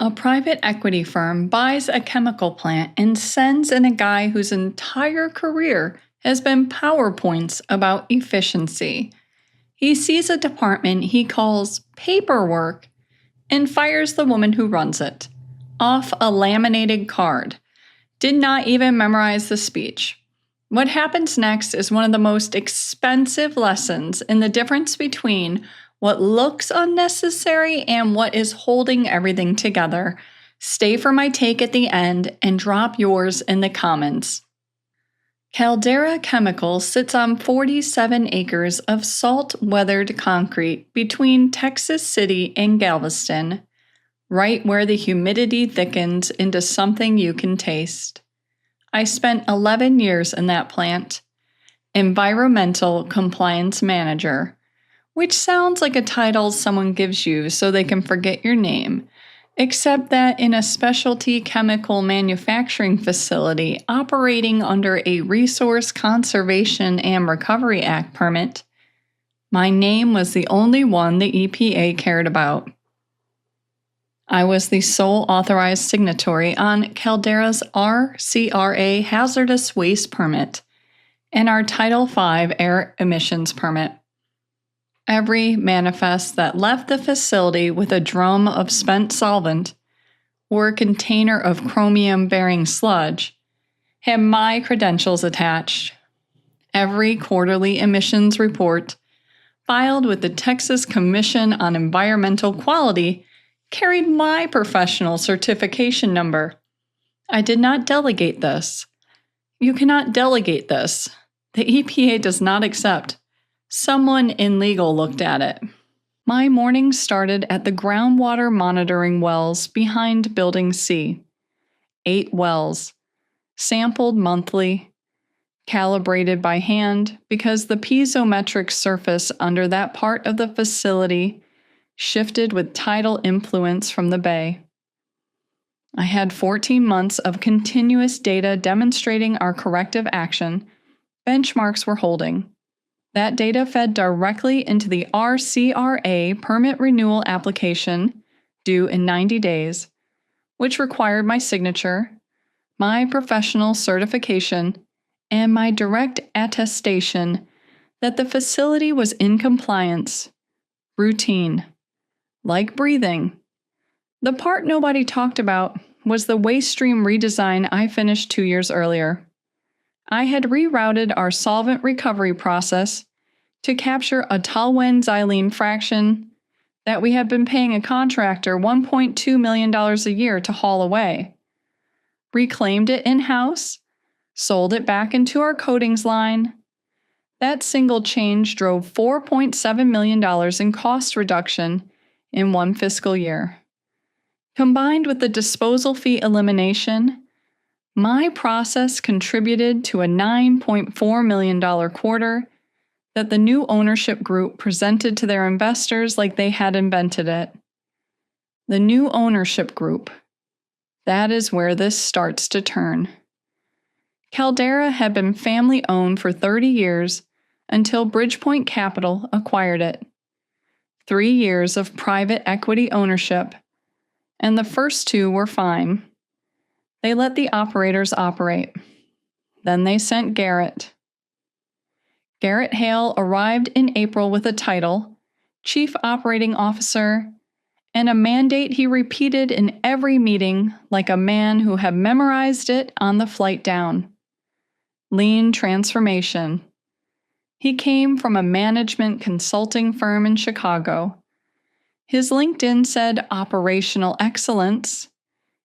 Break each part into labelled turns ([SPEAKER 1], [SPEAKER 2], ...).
[SPEAKER 1] A private equity firm buys a chemical plant and sends in a guy whose entire career has been PowerPoints about efficiency. He sees a department he calls paperwork and fires the woman who runs it. Off a laminated card. Did not even memorize the speech. What happens next is one of the most expensive lessons in the difference between what looks unnecessary and what is holding everything together. Stay for my take at the end and drop yours in the comments. Caldera Chemical sits on 47 acres of salt-weathered concrete between Texas City and Galveston, right where the humidity thickens into something you can taste. I spent 11 years in that plant. Environmental Compliance Manager, which sounds like a title someone gives you so they can forget your name, except that in a specialty chemical manufacturing facility operating under a Resource Conservation and Recovery Act permit, my name was the only one the EPA cared about. I was the sole authorized signatory on Caldera's RCRA hazardous waste permit and our Title V air emissions permit. Every manifest that left the facility with a drum of spent solvent or a container of chromium-bearing sludge had my credentials attached. Every quarterly emissions report filed with the Texas Commission on Environmental Quality carried my professional certification number. I did not delegate this. You cannot delegate this. The EPA does not accept. Someone in legal looked at it. My morning started at the groundwater monitoring wells behind Building C. 8 wells, sampled monthly, calibrated by hand because the piezometric surface under that part of the facility shifted with tidal influence from the bay. I had 14 months of continuous data demonstrating our corrective action. Benchmarks were holding. That data fed directly into the RCRA permit renewal application, due in 90 days, which required my signature, my professional certification, and my direct attestation that the facility was in compliance. Routine. Like breathing. The part nobody talked about was the waste stream redesign I finished 2 years earlier. I had rerouted our solvent recovery process to capture a toluene-xylene fraction that we had been paying a contractor $1.2 million a year to haul away. Reclaimed it in-house, sold it back into our coatings line. That single change drove $4.7 million in cost reduction in 1 fiscal year. Combined with the disposal fee elimination, my process contributed to a $9.4 million quarter that the new ownership group presented to their investors like they had invented it. The new ownership group. That is where this starts to turn. Caldera had been family-owned for 30 years until Bridgepoint Capital acquired it. 3 years of private equity ownership, and the first 2 were fine. They let the operators operate. Then they sent Garrett. Garrett Hale arrived in April with a title, Chief Operating Officer, and a mandate he repeated in every meeting like a man who had memorized it on the flight down. Lean transformation. He came from a management consulting firm in Chicago. His LinkedIn said operational excellence.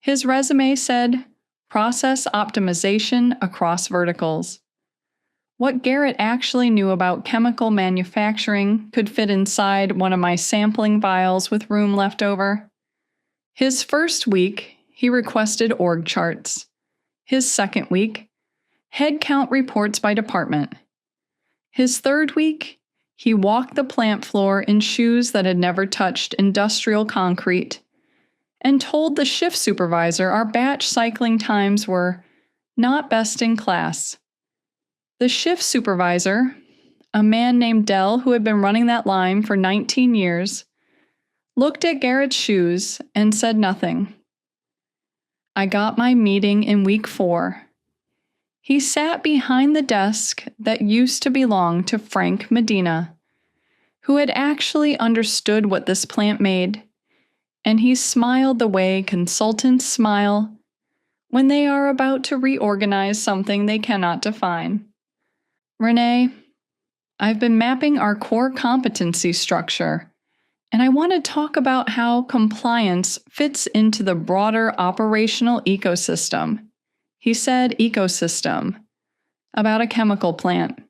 [SPEAKER 1] His resume said process optimization across verticals. What Garrett actually knew about chemical manufacturing could fit inside one of my sampling vials with room left over. His first week, he requested org charts. His second week, headcount reports by department. His third week, he walked the plant floor in shoes that had never touched industrial concrete and told the shift supervisor our batch cycling times were not best in class. The shift supervisor, a man named Dell who had been running that line for 19 years, looked at Garrett's shoes and said nothing. I got my meeting in week 4. He sat behind the desk that used to belong to Frank Medina, who had actually understood what this plant made, and he smiled the way consultants smile when they are about to reorganize something they cannot define. Renee, I've been mapping our core competency structure, and I want to talk about how compliance fits into the broader operational ecosystem. He said ecosystem, about a chemical plant.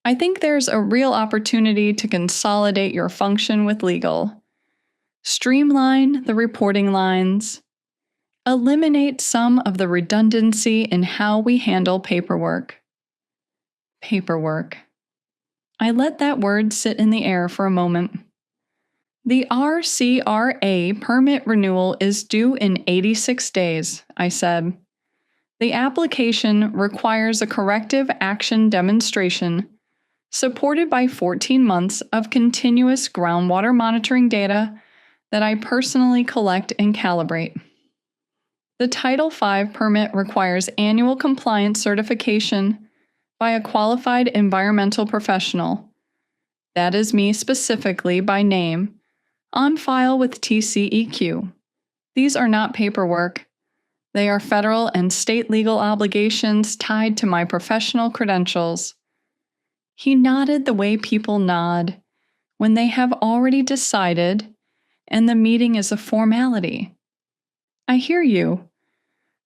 [SPEAKER 1] I think there's a real opportunity to consolidate your function with legal. Streamline the reporting lines. Eliminate some of the redundancy in how we handle paperwork. Paperwork. I let that word sit in the air for a moment. The RCRA permit renewal is due in 86 days, I said. The application requires a corrective action demonstration supported by 14 months of continuous groundwater monitoring data that I personally collect and calibrate. The Title V permit requires annual compliance certification by a qualified environmental professional, that is me specifically by name, on file with TCEQ. These are not paperwork. They are federal and state legal obligations tied to my professional credentials. He nodded the way people nod when they have already decided and the meeting is a formality. I hear you,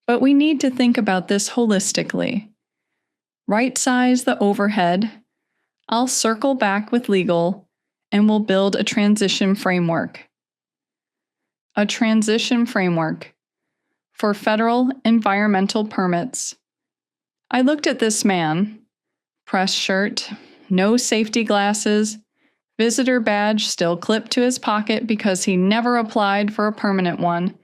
[SPEAKER 1] but we need to think about this holistically. Right-size the overhead. I'll circle back with legal, and we'll build a transition framework. A transition framework for federal environmental permits. I looked at this man, press shirt, no safety glasses, visitor badge still clipped to his pocket because he never applied for a permanent one,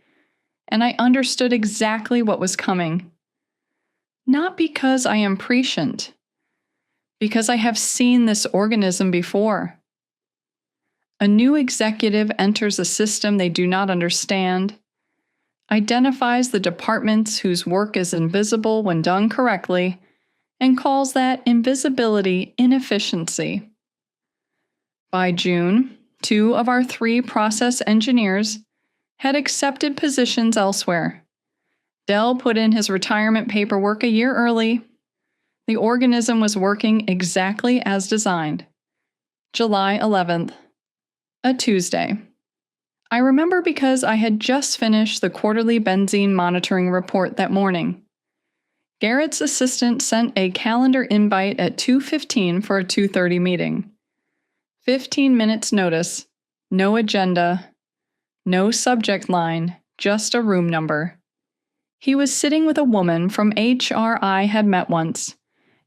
[SPEAKER 1] and I understood exactly what was coming. Not because I am prescient, because I have seen this organism before. A new executive enters a system they do not understand, identifies the departments whose work is invisible when done correctly, and calls that invisibility inefficiency. By June, 2 of our 3 process engineers had accepted positions elsewhere. Dell put in his retirement paperwork a year early. The organism was working exactly as designed. July 11th, a Tuesday. I remember because I had just finished the quarterly benzene monitoring report that morning. Garrett's assistant sent a calendar invite at 2:15 for a 2:30 meeting. 15 minutes notice, no agenda, no subject line, just a room number. He was sitting with a woman from HR I had met once,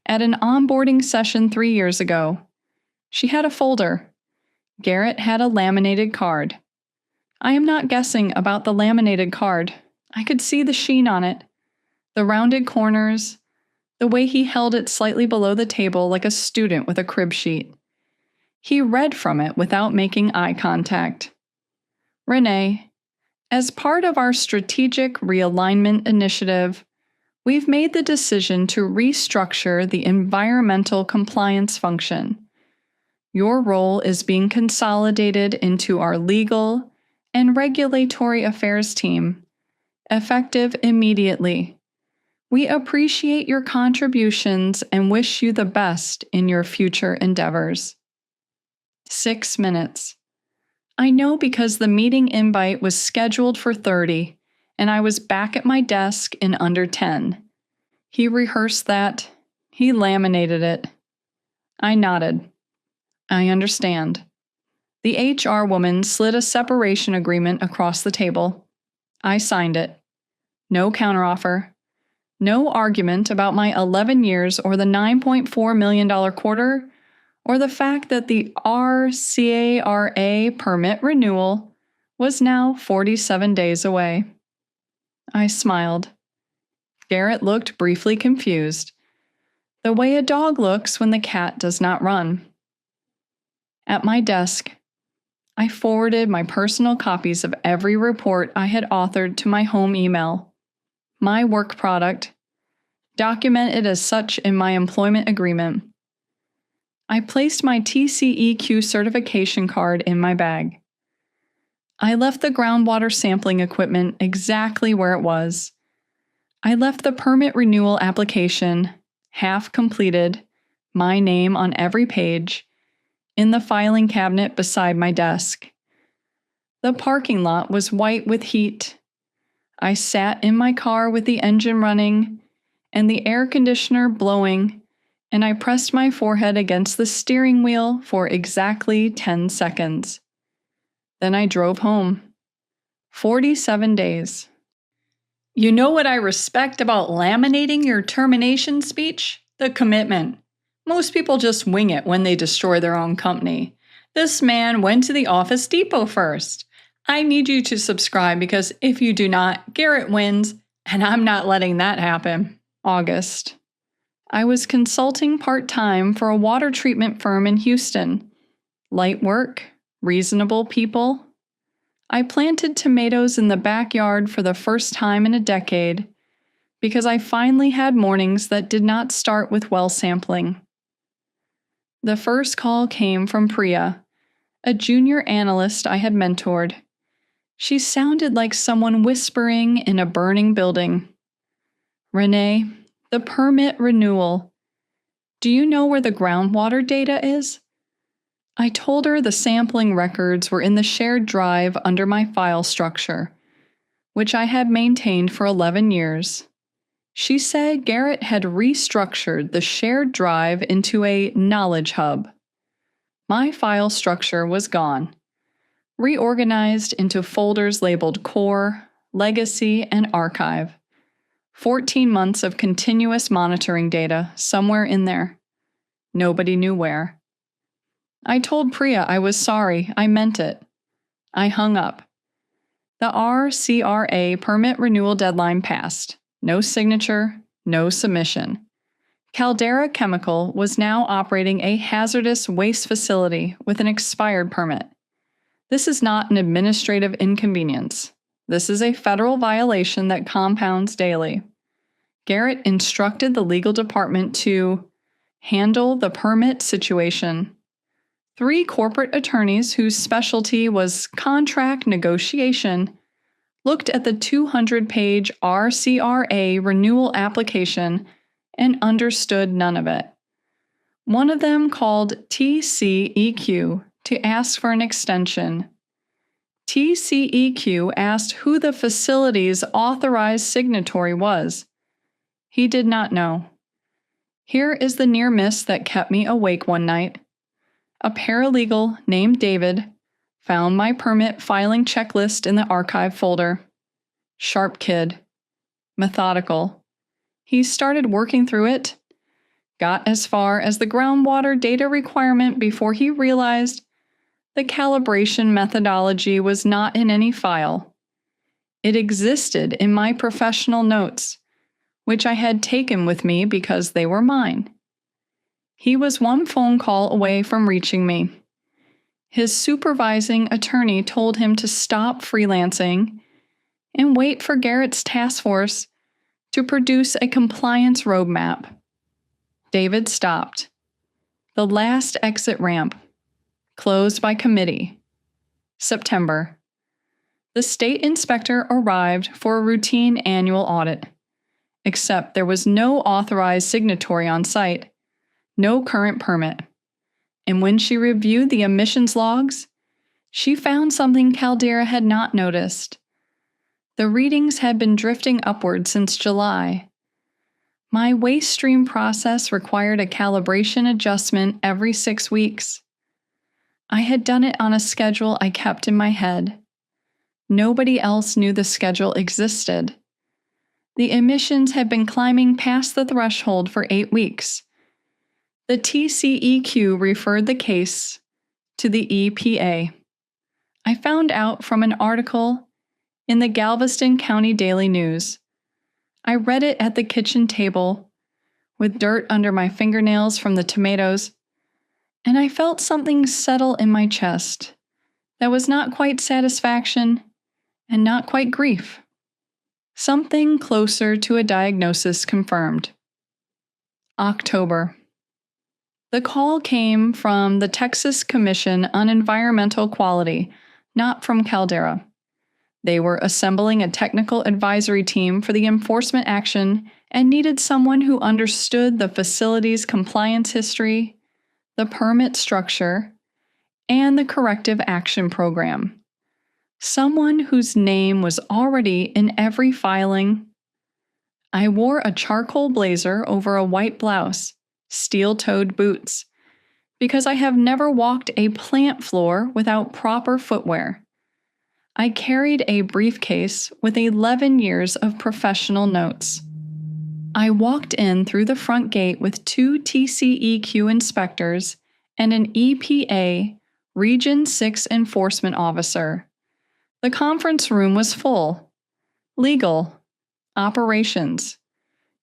[SPEAKER 1] at an onboarding session 3 years ago. She had a folder. Garrett had a laminated card. I am not guessing about the laminated card. I could see the sheen on it, the rounded corners, the way he held it slightly below the table like a student with a crib sheet. He read from it without making eye contact. Renee, as part of our strategic realignment initiative, we've made the decision to restructure the environmental compliance function. Your role is being consolidated into our legal and regulatory affairs team, effective immediately. We appreciate your contributions and wish you the best in your future endeavors. 6 minutes. I know because the meeting invite was scheduled for 30, and I was back at my desk in under 10. He rehearsed that. He laminated it. I nodded. I understand. The HR woman slid a separation agreement across the table. I signed it. No counteroffer. No argument about my 11 years or the $9.4 million quarter, or the fact that the RCRA permit renewal was now 47 days away. I smiled. Garrett looked briefly confused, the way a dog looks when the cat does not run. At my desk, I forwarded my personal copies of every report I had authored to my home email. My work product, documented as such in my employment agreement. I placed my TCEQ certification card in my bag. I left the groundwater sampling equipment exactly where it was. I left the permit renewal application, half completed, my name on every page, in the filing cabinet beside my desk. The parking lot was white with heat. I sat in my car with the engine running and the air conditioner blowing, and I pressed my forehead against the steering wheel for exactly 10 seconds. Then I drove home. 47 days. You know what I respect about laminating your termination speech? The commitment. Most people just wing it when they destroy their own company. This man went to the Office Depot first. I need you to subscribe because if you do not, Garrett wins, and I'm not letting that happen. August. I was consulting part-time for a water treatment firm in Houston. Light work, reasonable people. I planted tomatoes in the backyard for the first time in a decade because I finally had mornings that did not start with well sampling. The first call came from Priya, a junior analyst I had mentored. She sounded like someone whispering in a burning building. Renee, the permit renewal. Do you know where the groundwater data is? I told her the sampling records were in the shared drive under my file structure, which I had maintained for 11 years. She said Garrett had restructured the shared drive into a knowledge hub. My file structure was gone, reorganized into folders labeled Core, Legacy, and Archive. 14 months of continuous monitoring data somewhere in there. Nobody knew where. I told Priya I was sorry, I meant it. I hung up. The RCRA permit renewal deadline passed. No signature, no submission. Caldera Chemical was now operating a hazardous waste facility with an expired permit. This is not an administrative inconvenience. This is a federal violation that compounds daily. Garrett instructed the legal department to handle the permit situation. 3 corporate attorneys whose specialty was contract negotiation looked at the 200-page RCRA renewal application and understood none of it. One of them called TCEQ to ask for an extension. TCEQ asked who the facility's authorized signatory was. He did not know. Here is the near miss that kept me awake one night. A paralegal named David found my permit filing checklist in the archive folder. Sharp kid. Methodical. He started working through it, got as far as the groundwater data requirement before he realized the calibration methodology was not in any file. It existed in my professional notes, which I had taken with me because they were mine. He was one phone call away from reaching me. His supervising attorney told him to stop freelancing and wait for Garrett's task force to produce a compliance roadmap. David stopped. The last exit ramp. Closed by committee. September. The state inspector arrived for a routine annual audit. Except there was no authorized signatory on site, no current permit. And when she reviewed the emissions logs, she found something Caldera had not noticed. The readings had been drifting upward since July. My waste stream process required a calibration adjustment every 6 weeks. I had done it on a schedule I kept in my head. Nobody else knew the schedule existed. The emissions had been climbing past the threshold for 8 weeks. The TCEQ referred the case to the EPA. I found out from an article in the Galveston County Daily News. I read it at the kitchen table, with dirt under my fingernails from the tomatoes, and I felt something settle in my chest. that was not quite satisfaction and not quite grief. Something closer to a diagnosis confirmed. October. The call came from the Texas Commission on Environmental Quality, not from Caldera. They were assembling a technical advisory team for the enforcement action and needed someone who understood the facility's compliance history, the permit structure, and the corrective action program. Someone whose name was already in every filing. I wore a charcoal blazer over a white blouse, steel-toed boots, because I have never walked a plant floor without proper footwear. I carried a briefcase with 11 years of professional notes. I walked in through the front gate with 2 TCEQ inspectors and an EPA Region 6 enforcement officer. The conference room was full. Legal, operations,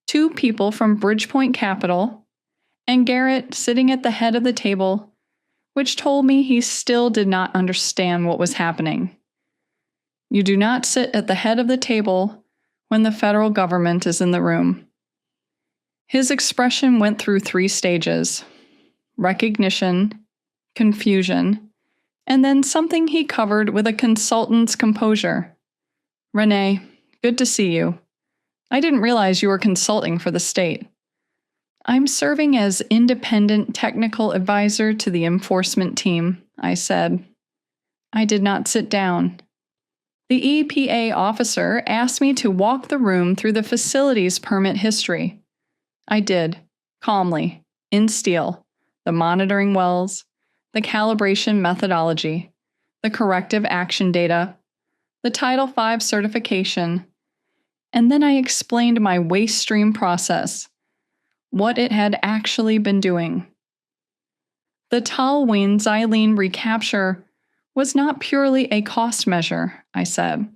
[SPEAKER 1] 2 people from Bridgepoint Capital, and Garrett sitting at the head of the table, which told me he still did not understand what was happening. You do not sit at the head of the table when the federal government is in the room. His expression went through 3 stages: recognition, confusion, and then something he covered with a consultant's composure. Renee, good to see you. I didn't realize you were consulting for the state. I'm serving as independent technical advisor to the enforcement team, I said. I did not sit down. The EPA officer asked me to walk the room through the facility's permit history. I did, calmly, in steel, the monitoring wells, the calibration methodology, the corrective action data, the Title V certification, and then I explained my waste stream process, what it had actually been doing. The toluene-xylene recapture was not purely a cost measure, I said.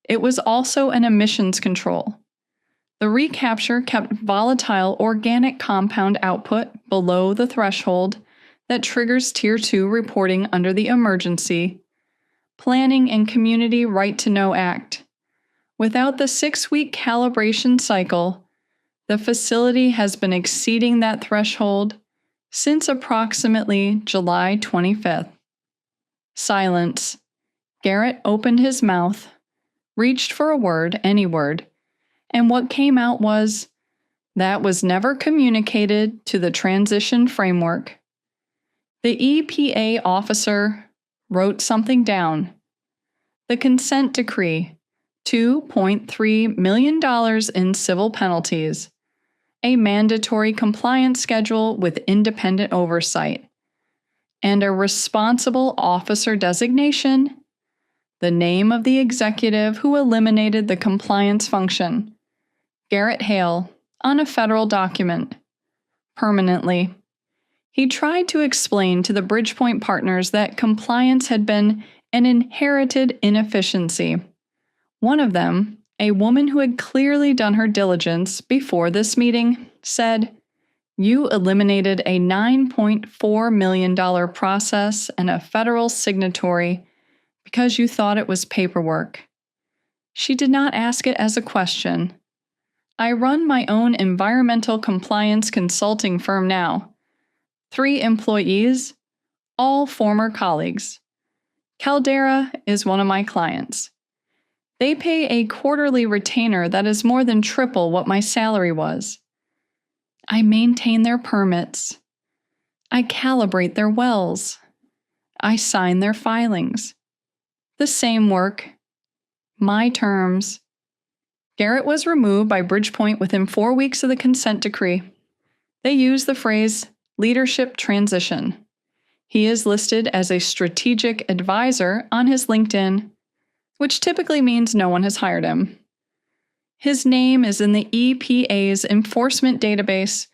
[SPEAKER 1] It was also an emissions control. The recapture kept volatile organic compound output below the threshold that triggers Tier 2 reporting under the Emergency, Planning and Community Right to Know Act. Without the 6-week calibration cycle, the facility has been exceeding that threshold since approximately July 25th. Silence. Garrett opened his mouth, reached for a word, any word, and what came out was, "That was never communicated to the transition framework." The EPA officer wrote something down. The consent decree, $2.3 million in civil penalties, a mandatory compliance schedule with independent oversight, and a responsible officer designation, the name of the executive who eliminated the compliance function, Garrett Hale, on a federal document, permanently. He tried to explain to the Bridgepoint partners that compliance had been an inherited inefficiency. One of them, a woman who had clearly done her diligence before this meeting, said, "You eliminated a $9.4 million process and a federal signatory because you thought it was paperwork." She did not ask it as a question. I run my own environmental compliance consulting firm now. 3 employees, all former colleagues. Caldera is one of my clients. They pay a quarterly retainer that is more than triple what my salary was. I maintain their permits. I calibrate their wells. I sign their filings. The same work. My terms. Garrett was removed by Bridgepoint within 4 weeks of the consent decree. They use the phrase leadership transition. He is listed as a strategic advisor on his LinkedIn, which typically means no one has hired him. His name is in the EPA's enforcement database.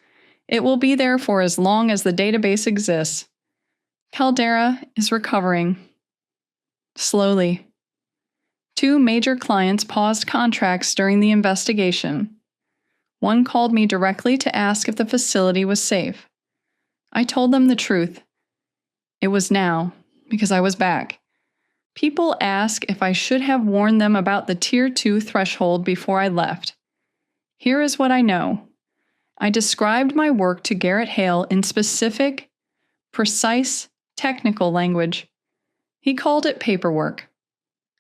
[SPEAKER 1] It will be there for as long as the database exists. Caldera is recovering. Slowly. 2 major clients paused contracts during the investigation. One called me directly to ask if the facility was safe. I told them the truth. It was now, because I was back. People ask if I should have warned them about the Tier 2 threshold before I left. Here is what I know. I described my work to Garrett Hale in specific, precise, technical language. He called it paperwork.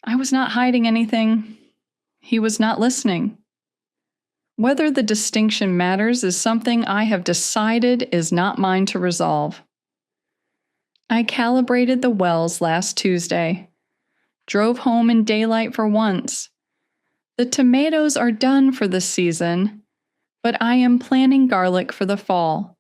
[SPEAKER 1] I was not hiding anything. He was not listening. Whether the distinction matters is something I have decided is not mine to resolve. I calibrated the wells last Tuesday. Drove home in daylight for once. The tomatoes are done for the season, but I am planting garlic for the fall.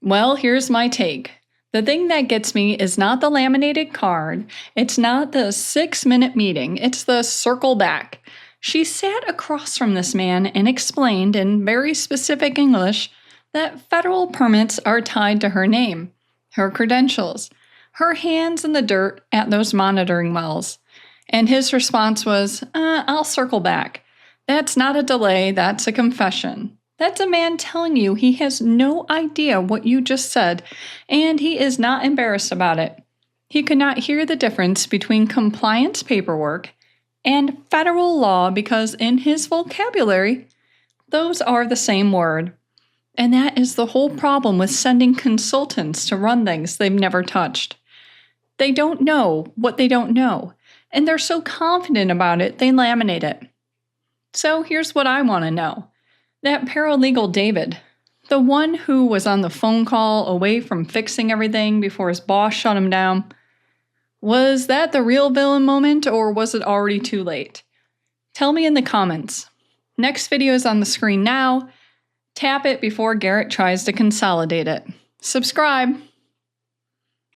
[SPEAKER 1] Well, here's my take. The thing that gets me is not the laminated card, it's not the 6-minute meeting, it's the circle back. She sat across from this man and explained in very specific English that federal permits are tied to her name, her credentials, her hands in the dirt at those monitoring wells. And his response was, I'll circle back. That's not a delay, that's a confession. That's a man telling you he has no idea what you just said, and he is not embarrassed about it. He could not hear the difference between compliance paperwork and federal law because in his vocabulary, those are the same word. And that is the whole problem with sending consultants to run things they've never touched. They don't know what they don't know, and they're so confident about it, they laminate it. So here's what I want to know. That paralegal David, the one who was on the phone call away from fixing everything before his boss shut him down, was that the real villain moment or was it already too late? Tell me in the comments. Next video is on the screen now. Tap it before Garrett tries to consolidate it. Subscribe!